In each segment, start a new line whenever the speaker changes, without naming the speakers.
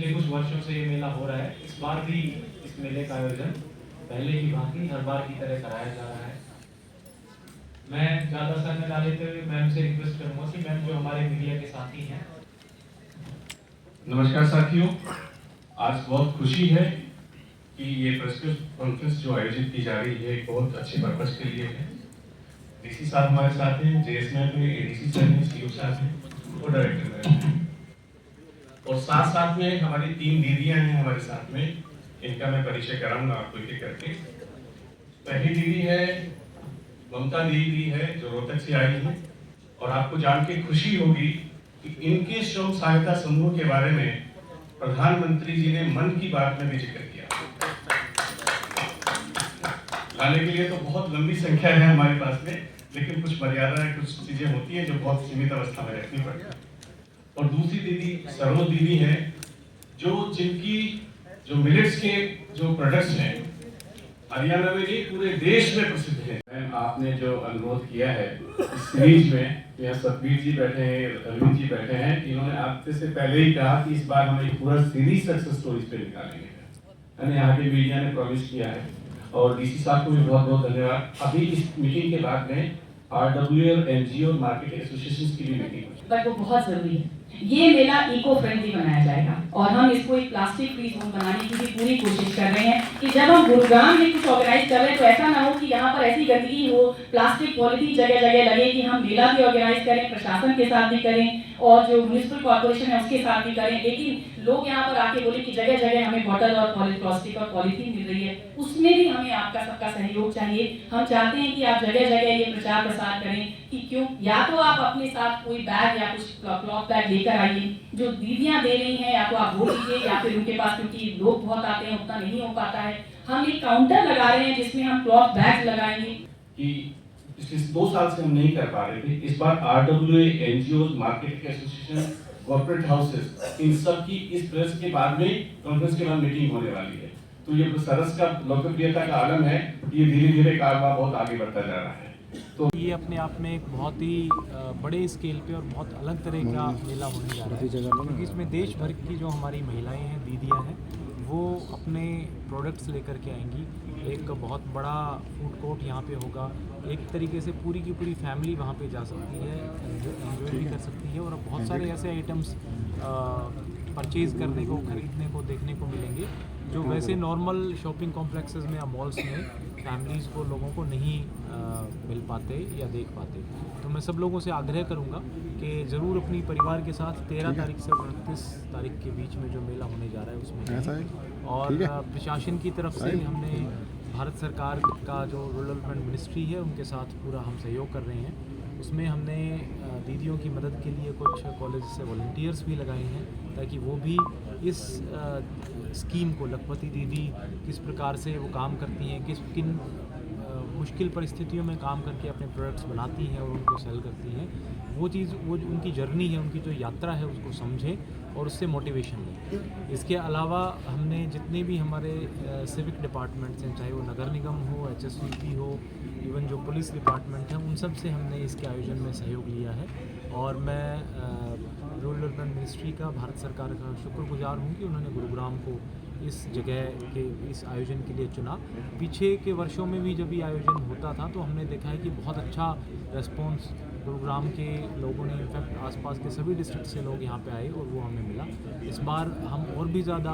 पिछले कुछ वर्षों से ये मेला हो रहा है। इस बार भी इस मेले का आयोजन पहले की भांति हर बार की तरह कराया जा रहा है। मैं ज़्यादा समय ना लेते हुए मैम से रिक्वेस्ट करूंगा कि मैम जो हमारे मीडिया के साथी हैं।
नमस्कार साथियों, आज बहुत खुशी है कि ये प्रेस कॉन्फ्रेंस जो आयोजित की जा रही है एक बहुत अच्छे पर्पस के लिए है। डीसी साहब हमारे साथ हैं, जेएस मैम है, एडीसी सर हैं, सीओ साहब हैं और डायरेक्टर मैम हैं। और साथ साथ में हमारी 3 दीदियां हैं हमारे साथ में, इनका मैं परिचय कराऊंगा आपको एक एक करके। पहली दीदी है ममता दीदी है जो रोहतक से आई है, और आपको जान के खुशी होगी कि इनके श्रम सहायता समूह के बारे में प्रधानमंत्री जी ने मन की बात में भी जिक्र किया। लाने के लिए तो बहुत लंबी संख्या है हमारे पास में, लेकिन कुछ मर्यादा कुछ चीजें होती हैं जो बहुत सीमित अवस्था में रखनी पड़ती है। और दूसरी दीदी सरोज दीदी है जिनकी जो मिलेट्स के जो प्रोडक्ट्स हैं हरियाणा में नहीं पूरे देश में प्रसिद्ध है। मैम आपने जो अनुरोध किया है इस सीरीज में, यहाँ सतबीर जी बैठे हैं, अरविंद जी बैठे हैं, इन्होंने आपसे से पहले ही कहा कि इस बार हम एक पूरा सीरीज सक्सेस स्टोरीज पे निकालेंगे, यानी यहाँ के मीडिया ने प्रॉमिस किया है। और डीसी साहब को भी बहुत बहुत धन्यवाद। अभी इस मीटिंग के बाद में RWA और NGO मार्केट एसोसिएशन की भी मीटिंग हुई,
बट वो बहुत जरूरी है। ये मेला इको फ्रेंडली बनाया जाएगा और हम इसको एक प्लास्टिक फ्री जोन बनाने की भी पूरी कोशिश कर रहे हैं कि जब हम गुरुग्राम में कुछ ऑर्गेनाइज कर रहे हैं तो ऐसा ना हो कि यहाँ पर ऐसी गंदगी हो, प्लास्टिक पॉलिथीन जगह जगह लगे, कि हम मेला भी ऑर्गेनाइज करें, प्रशासन के साथ भी करें और जो म्यूनिसिपल कॉर्पोरेशन है उसके साथ भी करें, लेकिन लोग यहाँ पर आके बोले कि जगह जगह हमें बॉटल और प्लास्टिक और पॉलिथीन मिल रही है, उसमें भी हमें आपका सबका सहयोग चाहिए। हम चाहते हैं कि आप जगह जगह ये प्रचार प्रसार करें कि क्यों, या तो आप अपने साथ कोई बैग या कुछ क्लॉथ बैग लेकर आइए, जो दीदियां दे रही हैं या तो आप वो लीजिए, या फिर उनके पास, क्योंकि लोग बहुत आते हैं उतना नहीं हो पाता है, हम एक काउंटर लगा रहे हैं जिसमें हम क्लॉथ बैग लगाएंगे।
कि पिछले 2 साल से हम नहीं कर पा रहे थे, इस बार RWA, NGO, market association, corporate houses, इन सब की इस प्रेस के बाद में कॉन्फ्रेंस के बाद मीटिंग होने वाली है। तो ये सरस का लोकप्रियता का आलम है, ये धीरे धीरे कारोबार बहुत आगे बढ़ता जा रहा है।
तो ये अपने आप में एक बहुत ही बड़े स्केल पे और बहुत अलग तरह का मेला होने जा रहा है, क्योंकि इसमें देश भर की जो हमारी महिलाएं हैं, दीदियां हैं, वो अपने प्रोडक्ट्स लेकर के आएंगी। एक बहुत बड़ा फूड कोर्ट यहाँ पे होगा, एक तरीके से पूरी की पूरी फैमिली वहाँ पे जा सकती है, एंजॉय भी कर सकती है, और बहुत सारे ऐसे आइटम्स परचेज़ करने को, ख़रीदने को, देखने को मिलेंगे जो वैसे नॉर्मल शॉपिंग कॉम्प्लेक्सेस में या मॉल्स में फैमिलीज़ को, लोगों को नहीं मिल पाते या देख पाते। तो मैं सब लोगों से आग्रह करूंगा कि ज़रूर अपनी परिवार के साथ 13 तारीख से 29 तारीख के बीच में जो मेला होने जा रहा है उसमें जाएं। और प्रशासन की तरफ से हमने भारत सरकार का जो रूरल डेवलपमेंट मिनिस्ट्री है उनके साथ पूरा हम सहयोग कर रहे हैं। उसमें हमने दीदियों की मदद के लिए कुछ कॉलेज से वॉलंटियर्स भी लगाए हैं, ताकि वो भी इस स्कीम को, लखपति दीदी किस प्रकार से वो काम करती हैं, किन मुश्किल परिस्थितियों में काम करके अपने प्रोडक्ट्स बनाती हैं और उनको सेल करती हैं, वो चीज़, वो जो उनकी जर्नी है, उनकी जो यात्रा है, उसको समझें और उससे मोटिवेशन लें। इसके अलावा हमने जितने भी हमारे सिविक डिपार्टमेंट्स हैं, चाहे वो नगर निगम हो, HSVP हो, इवन जो पुलिस डिपार्टमेंट है, उन सब से हमने इसके आयोजन में सहयोग लिया है। और मैं रूरल डेवलपमेंट मिनिस्ट्री का, भारत सरकार का शुक्रगुजार हूँ कि उन्होंने गुरुग्राम को इस जगह के, इस आयोजन के लिए चुना। पीछे के वर्षों में भी जब ये आयोजन होता था तो हमने देखा है कि बहुत अच्छा रेस्पॉन्स गुरुग्राम के लोगों ने, इनफैक्ट आसपास के सभी डिस्ट्रिक्ट से लोग यहाँ पे आए और वो हमें मिला। इस बार हम और भी ज़्यादा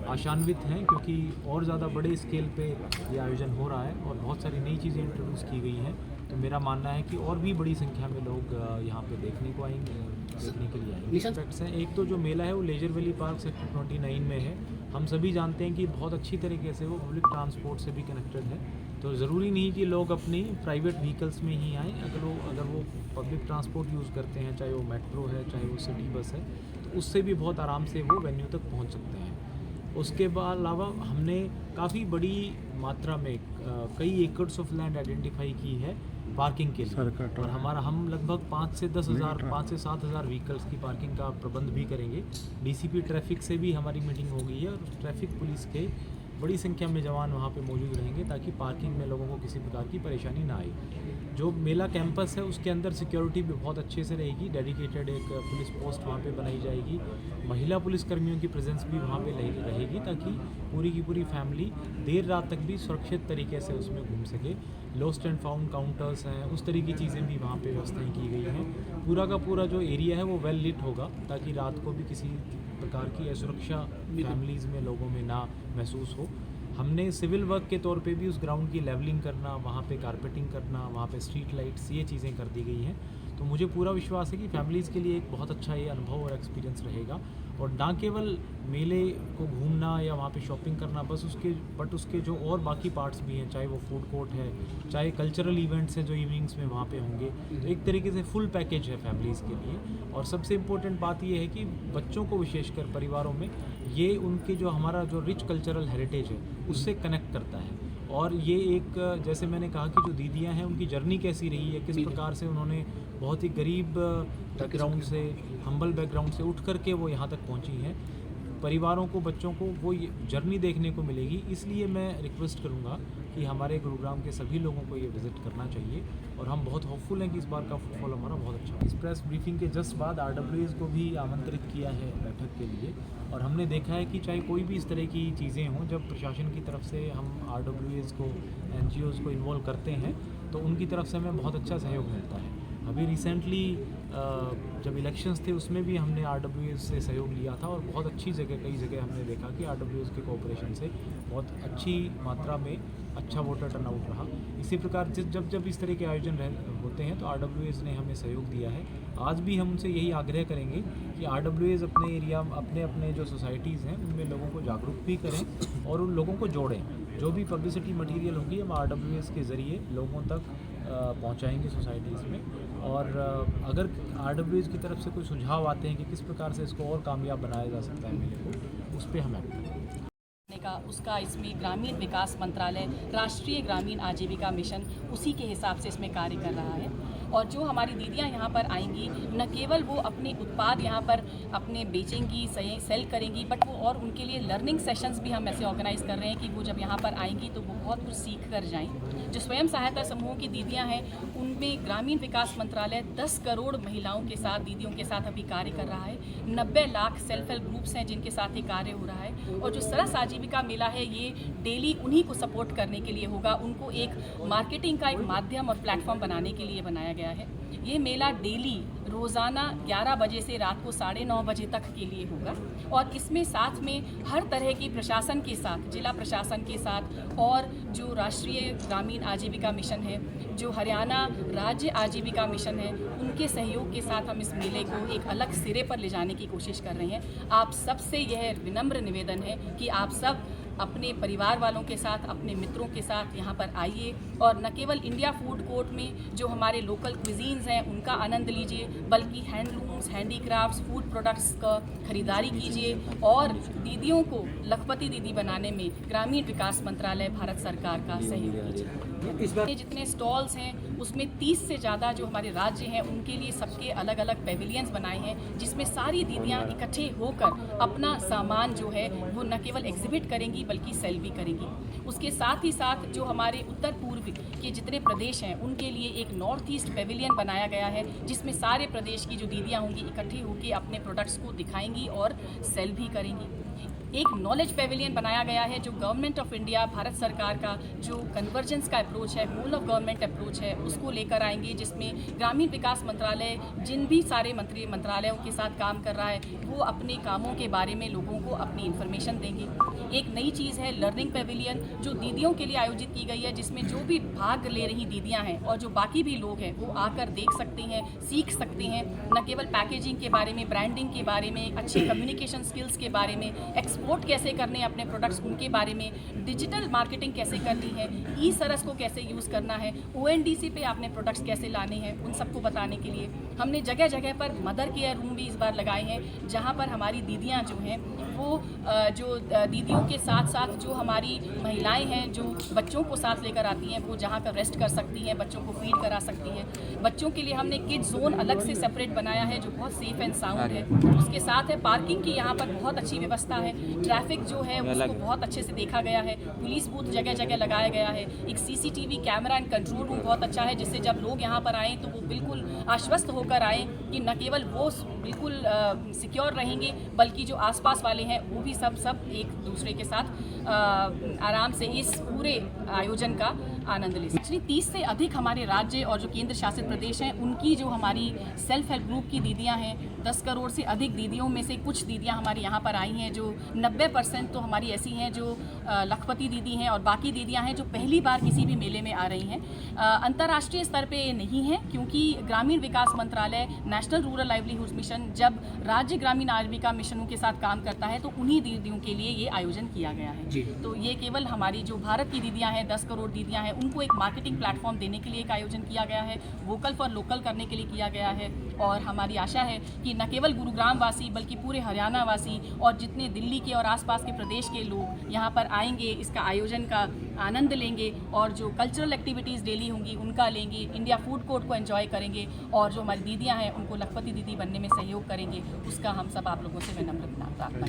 आशान्वित हैं, क्योंकि और ज़्यादा बड़े स्केल पे ये आयोजन हो रहा है और बहुत सारी नई चीज़ें इंट्रोड्यूस की गई हैं। तो मेरा मानना है कि और भी बड़ी संख्या में लोग यहाँ पे देखने को आएंगे, देखने के लिए आएंगे। एस्पेक्ट्स हैं, एक तो जो मेला है वो लेजर वैली पार्क सेक्टर 29 में है। हम सभी जानते हैं कि बहुत अच्छी तरीके से वो पब्लिक ट्रांसपोर्ट से भी कनेक्टेड है, तो ज़रूरी नहीं कि लोग अपनी प्राइवेट व्हीकल्स में ही आएँ। अगर वो पब्लिक ट्रांसपोर्ट यूज़ करते हैं, चाहे वो मेट्रो है, चाहे वो सिटी बस है, तो उससे भी बहुत आराम से वो वेन्यू तक पहुँच सकते हैं। उसके अलावा हमने काफ़ी बड़ी मात्रा में कई एकड़्स ऑफ लैंड आइडेंटिफाई की है पार्किंग के लिए, और हम लगभग 5 से 7 हज़ार व्हीकल्स की पार्किंग का प्रबंध भी करेंगे। DCP ट्रैफिक से भी हमारी मीटिंग हो गई है और ट्रैफिक पुलिस के बड़ी संख्या में जवान वहाँ पे मौजूद रहेंगे ताकि पार्किंग में लोगों को किसी प्रकार की परेशानी ना आए। जो मेला कैंपस है उसके अंदर सिक्योरिटी भी बहुत अच्छे से रहेगी, डेडिकेटेड एक पुलिस पोस्ट वहाँ पे बनाई जाएगी, महिला पुलिसकर्मियों की प्रेजेंस भी वहाँ पे रहेगी ताकि पूरी की पूरी फैमिली देर रात तक भी सुरक्षित तरीके से उसमें घूम सके। लॉस्ट एंड फाउंड काउंटर्स हैं, उस तरह की चीज़ें भी वहाँ पे व्यवस्थाएं की गई हैं। पूरा का पूरा जो एरिया है वो वेल लिट होगा ताकि रात को भी किसी प्रकार की असुरक्षा फैमिलीज़ में, लोगों में ना महसूस हो। हमने सिविल वर्क के तौर पे भी उस ग्राउंड की लेवलिंग करना, वहाँ पे कारपेटिंग करना, वहाँ पे स्ट्रीट लाइट्स, ये चीज़ें कर दी गई हैं। तो मुझे पूरा विश्वास है कि फैमिलीज़ के लिए एक बहुत अच्छा ये अनुभव और एक्सपीरियंस रहेगा। और ना केवल मेले को घूमना या वहाँ पे शॉपिंग करना बट उसके जो और बाकी पार्ट्स भी हैं, चाहे वो फूड कोर्ट है, चाहे कल्चरल इवेंट्स हैं जो इवनिंग्स में वहाँ पे होंगे, तो एक तरीके से फुल पैकेज है फैमिलीज़ के लिए। और सबसे इम्पोर्टेंट बात ये है कि बच्चों को विशेषकर परिवारों में ये उनके जो हमारा जो रिच कल्चरल हेरिटेज है उससे कनेक्ट करता है। और ये एक, जैसे मैंने कहा कि जो दीदियाँ हैं उनकी जर्नी कैसी रही है, किस प्रकार से उन्होंने बहुत ही गरीब बैकग्राउंड से, हम्बल बैकग्राउंड से उठ करके वो यहाँ तक पहुँची हैं। परिवारों को, बच्चों को वो जर्नी देखने को मिलेगी। इसलिए मैं रिक्वेस्ट करूँगा कि हमारे गुरुग्राम के सभी लोगों को ये विज़िट करना चाहिए और हम बहुत होपफुल हैं कि इस बार का फुटफॉल हमारा बहुत अच्छा है। इस प्रेस ब्रीफिंग के जस्ट बाद RWAs को भी आमंत्रित किया है बैठक के लिए और हमने देखा है कि चाहे कोई भी इस तरह की चीज़ें हों, जब प्रशासन की तरफ से हम RWAs को, NGOs को इन्वॉल्व करते हैं तो उनकी तरफ से हमें बहुत अच्छा सहयोग मिलता है। अभी रिसेंटली जब इलेक्शंस थे उसमें भी हमने RWAs से सहयोग लिया था और बहुत अच्छी जगह, कई जगह हमने देखा कि RWAs के कोऑपरेशन से बहुत अच्छी मात्रा में अच्छा वोटर टर्नआउट रहा। इसी प्रकार जब इस तरह के आयोजन होते हैं तो RWAs ने हमें सहयोग दिया है। आज भी हम उनसे यही आग्रह करेंगे कि RWAs अपने एरिया, अपने जो सोसाइटीज़ हैं उनमें लोगों को जागरूक भी करें और उन लोगों को जोड़ें। जो भी पब्लिसिटी मटेरियल होगी हम RWAs के ज़रिए लोगों तक पहुंचाएंगे सोसाइटीज़ में। और अगर RWAs की तरफ से कोई सुझाव आते हैं कि किस प्रकार से इसको और कामयाब बनाया जा सकता है मेले को, उस पर हम एक्ट करेंगे।
उसका इसमें ग्रामीण विकास मंत्रालय, राष्ट्रीय ग्रामीण आजीविका मिशन उसी के हिसाब से इसमें कार्य कर रहा है। और जो हमारी दीदियां यहाँ पर आएंगी, न केवल वो अपने उत्पाद यहाँ पर अपने बेचेंगी, सेल करेंगी, बट वो और उनके लिए लर्निंग सेशंस भी हम ऐसे ऑर्गेनाइज कर रहे हैं कि वो जब यहाँ पर आएंगी तो वो बहुत कुछ सीख कर जाएं। जो स्वयं सहायता समूहों की दीदियां हैं उनमें ग्रामीण विकास मंत्रालय 10 करोड़ महिलाओं के साथ, दीदियों के साथ अभी कार्य कर रहा है। 90 लाख सेल्फ हेल्प ग्रुप्स हैं जिनके साथ ये कार्य हो रहा है। और जो सरस आजीविका मेला है ये डेली उन्हीं को सपोर्ट करने के लिए होगा, उनको एक मार्केटिंग का एक माध्यम और प्लेटफॉर्म बनाने के लिए बनाया गया है। ये मेला डेली रोज़ाना 11 बजे से रात को 9:30 बजे तक के लिए होगा और इसमें साथ में हर तरह की प्रशासन के साथ, जिला प्रशासन के साथ और जो राष्ट्रीय ग्रामीण आजीविका मिशन है, जो हरियाणा राज्य आजीविका मिशन है, उनके सहयोग के साथ हम इस मेले को एक अलग सिरे पर ले जाने की कोशिश कर रहे हैं। आप सबसे यह विनम्र निवेदन है कि आप सब अपने परिवार वालों के साथ, अपने मित्रों के साथ यहाँ पर आइए और न केवल इंडिया फूड कोर्ट में जो हमारे लोकल क्विजीन्स हैं उनका आनंद लीजिए, बल्कि हैंडलूम्स, हैंडीक्राफ्ट्स, फूड प्रोडक्ट्स का खरीदारी कीजिए और दीदियों को लखपति दीदी बनाने में ग्रामीण विकास मंत्रालय, भारत सरकार का सहयोग कीजिए। इस बार जितने स्टॉल्स हैं उसमें 30 से ज़्यादा जो हमारे राज्य हैं उनके लिए सबके अलग अलग पेविलियंस बनाए हैं जिसमें सारी दीदियाँ इकट्ठे होकर अपना सामान जो है वो न केवल एग्जिबिट करेंगी बल्कि सेल भी करेंगी। उसके साथ ही साथ जो हमारे उत्तर पूर्व के जितने प्रदेश हैं उनके लिए एक नॉर्थ ईस्ट पेविलियन बनाया गया है जिसमें सारे प्रदेश की जो दीदियाँ होंगी इकट्ठी होकर अपने प्रोडक्ट्स को दिखाएंगी और सेल भी करेंगी। एक नॉलेज पेविलियन बनाया गया है जो गवर्नमेंट ऑफ इंडिया, भारत सरकार का जो कन्वर्जेंस का अप्रोच है, होल ऑफ गवर्नमेंट अप्रोच है, उसको लेकर आएंगे, जिसमें ग्रामीण विकास मंत्रालय जिन भी सारे मंत्रालयों के साथ काम कर रहा है वो अपने कामों के बारे में लोगों को अपनी इन्फॉर्मेशन देंगे। एक नई चीज़ है लर्निंग पेविलियन जो दीदियों के लिए आयोजित की गई है, जिसमें जो भी भाग ले रही दीदियाँ हैं और जो बाकी भी लोग हैं वो आकर देख सकते हैं, सीख सकते हैं, न केवल पैकेजिंग के बारे में, ब्रांडिंग के बारे में, अच्छे कम्युनिकेशन स्किल्स के बारे में, एक्सपोर्ट कैसे करने अपने प्रोडक्ट्स उनके बारे में, डिजिटल मार्केटिंग कैसे करनी है, ई सरस को कैसे यूज़ करना है, ONDC पे अपने प्रोडक्ट्स कैसे लाने हैं, उन सबको बताने के लिए हमने जगह जगह पर मदर केयर रूम भी इस बार लगाए हैं जहाँ पर हमारी दीदियाँ जो हैं वो जो दीदियों उनके साथ साथ जो हमारी महिलाएं हैं जो बच्चों को साथ लेकर आती हैं, वो जहाँ पर रेस्ट कर सकती हैं, बच्चों को फीड करा सकती हैं। बच्चों के लिए हमने किड जोन अलग से सेपरेट बनाया है जो बहुत सेफ एंड साउंड है। उसके साथ है पार्किंग की यहाँ पर बहुत अच्छी व्यवस्था है। ट्रैफिक जो है उसको बहुत अच्छे से देखा गया है। पुलिस बूथ जगह जगह लगाया गया है। एक CCTV camera and control room बहुत अच्छा है, जिससे जब लोग यहाँ पर आएँ तो वो बिल्कुल आश्वस्त होकर आएँ कि न केवल वो बिल्कुल सिक्योर रहेंगे, बल्कि जो आसपास वाले हैं वो भी सब एक दूसरे के साथ आराम से इस पूरे आयोजन का आनंद ले सकते। 30 से अधिक हमारे राज्य और जो केंद्र शासित प्रदेश हैं उनकी जो हमारी सेल्फ हेल्प ग्रुप की दीदियां हैं, 10 करोड़ से अधिक दीदियों में से कुछ दीदियां हमारी यहाँ पर आई हैं, जो 90% तो हमारी ऐसी हैं जो लखपति दीदी हैं, और बाकी दीदियां हैं जो पहली बार किसी भी मेले में आ रही हैं। अंतर्राष्ट्रीय स्तर पे नहीं है, क्योंकि ग्रामीण विकास मंत्रालय नेशनल रूरल लाइवलीहुड मिशन जब राज्य ग्रामीण आजीविका मिशनों के साथ काम करता है तो उन्हीं दीदियों के लिए ये आयोजन किया गया है। तो ये केवल हमारी जो भारत की दीदियां हैं, 10 करोड़ दीदियां हैं, उनको एक मार्केटिंग प्लेटफॉर्म देने के लिए एक आयोजन किया गया है, वोकल फॉर लोकल करने के लिए किया गया है। और हमारी आशा है कि न केवल गुरुग्राम वासी बल्कि पूरे हरियाणा वासी और जितने दिल्ली के और आसपास के प्रदेश के लोग यहाँ पर आएंगे, इसका आयोजन का आनंद लेंगे, और जो कल्चरल एक्टिविटीज़ डेली होंगी उनका लेंगे, इंडिया फूड कोर्ट को एंजॉय करेंगे, और जो हमारी दीदियाँ हैं उनको लखपति दीदी बनने में सहयोग करेंगे। उसका हम सब आप लोगों से मैं नम्र प्रार्थना